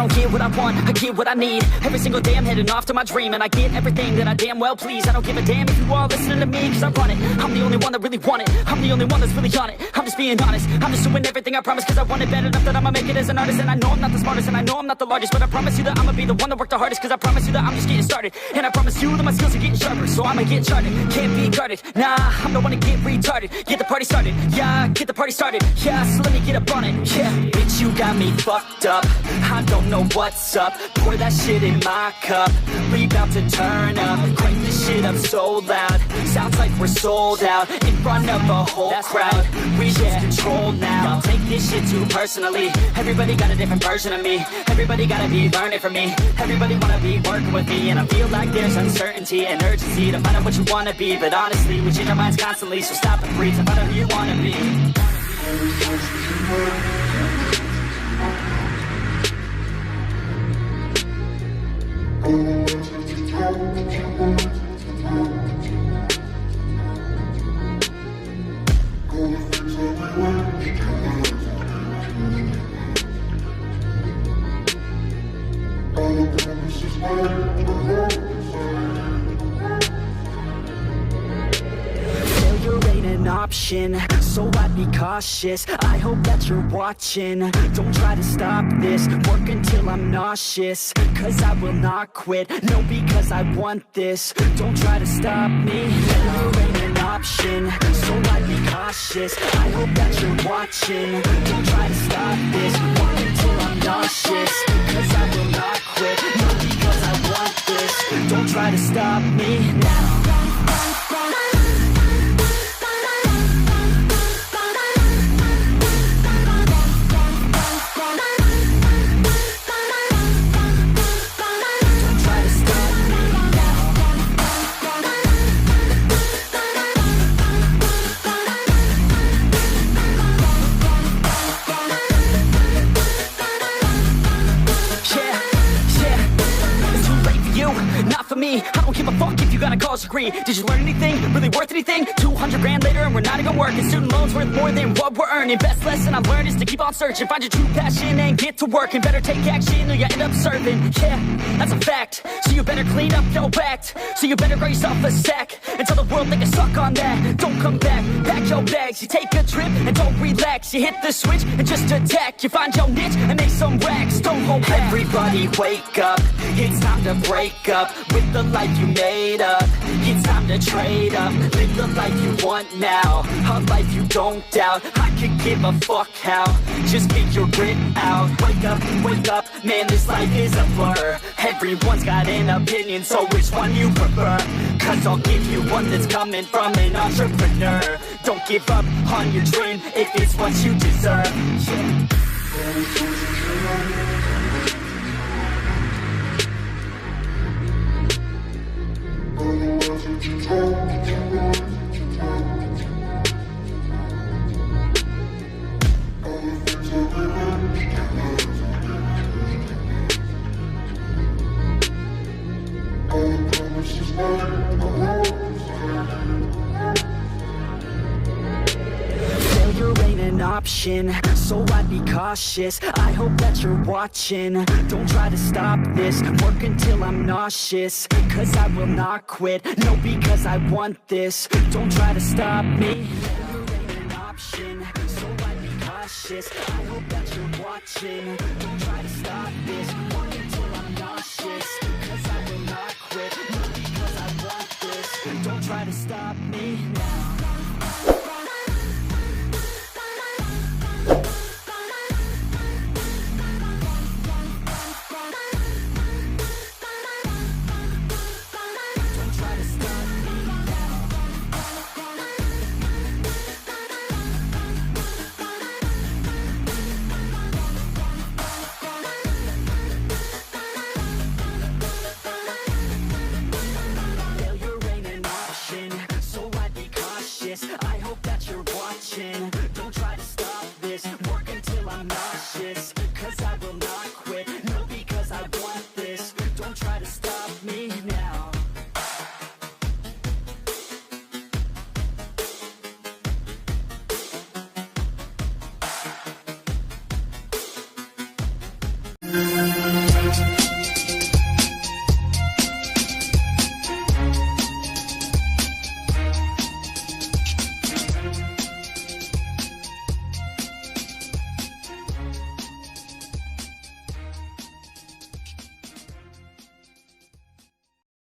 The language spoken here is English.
don't get what I want, I get what I need. Every single day I'm heading off to my dream, and I get everything that I damn well please. I don't give a damn if you all listening to me, cause I run it. I'm the only one that really want it, I'm the only one that's really on it. I'm just being honest, I'm just doing everything I promise, cause I want it bad enough that I'ma make it as an artist. And I know I'm not the smartest, and I know I'm not the largest, but I promise you that I'ma be the one that worked the hardest, cause I promise you that I'm just getting started. And I promise you that my skills are getting sharper, so I'ma get charted, can't be guarded. Nah, I'm the one to get retarded, get the party started. Yeah, get the party started, yeah, so let me get up on it. Yeah, bitch, you got me fucked up, I don't know what's up. Pour that shit in my cup, we about to turn up. Crank this shit up so loud, sounds like we're sold out. In front of a whole crowd, we lose control now. Don't take this shit too personally, everybody got a different version of me. Everybody gotta be learning from me, everybody wanna be working with me. And I feel like there's uncertainty and urgency to find out what you wanna be. But honestly, we change our minds constantly, so stop and breathe and find out who you wanna be. Failure ain't an option, so I'd be cautious. I hope that you're watching, don't try to stop this. Work until I'm nauseous, cause I will not quit. No, because I want this, don't try to stop me. Failure ain't an option, so I'd be cautious. I hope that you're watching, don't try to stop this. Work until I'm nauseous, cause I will not quit. No, because I want this, don't try to stop me now. Me, I don't give a fuck if you got a college degree. Did you learn anything really worth anything? 200 grand later and we're not even working. Student loans worth more than what we're earning. Best lesson I've learned is to keep on searching. Find your true passion and get to work. And better take action or you end up serving. Yeah, that's a fact. So you better clean up your act. So you better grow yourself a sack and tell the world they can suck on that. Don't come back, pack your bags. You take a trip and don't relax. You hit the switch and just attack. You find your niche and make some racks. Don't hold back. Everybody wake up, it's time to break up with the life you made up. It's time to trade up, live the life you want now, a life you don't doubt. I could give a fuck how, just get your grit out. Wake up, man, this life is a blur. Everyone's got an opinion, so which one you prefer? Cause I'll give you one that's coming from an entrepreneur. Don't give up on your dream if it's what you deserve. Yeah. Failure ain't an option, so I'd be cautious. I hope that you're watching, don't try to stop this. Work until I'm nauseous, cause I will not quit. No, because I want this, don't try to stop me. Failure ain't an option, so I'd be cautious. I hope that you're watching, don't try to stop this. Work until I'm nauseous, cause I will not quit. No, because I want this, don't try to stop me now.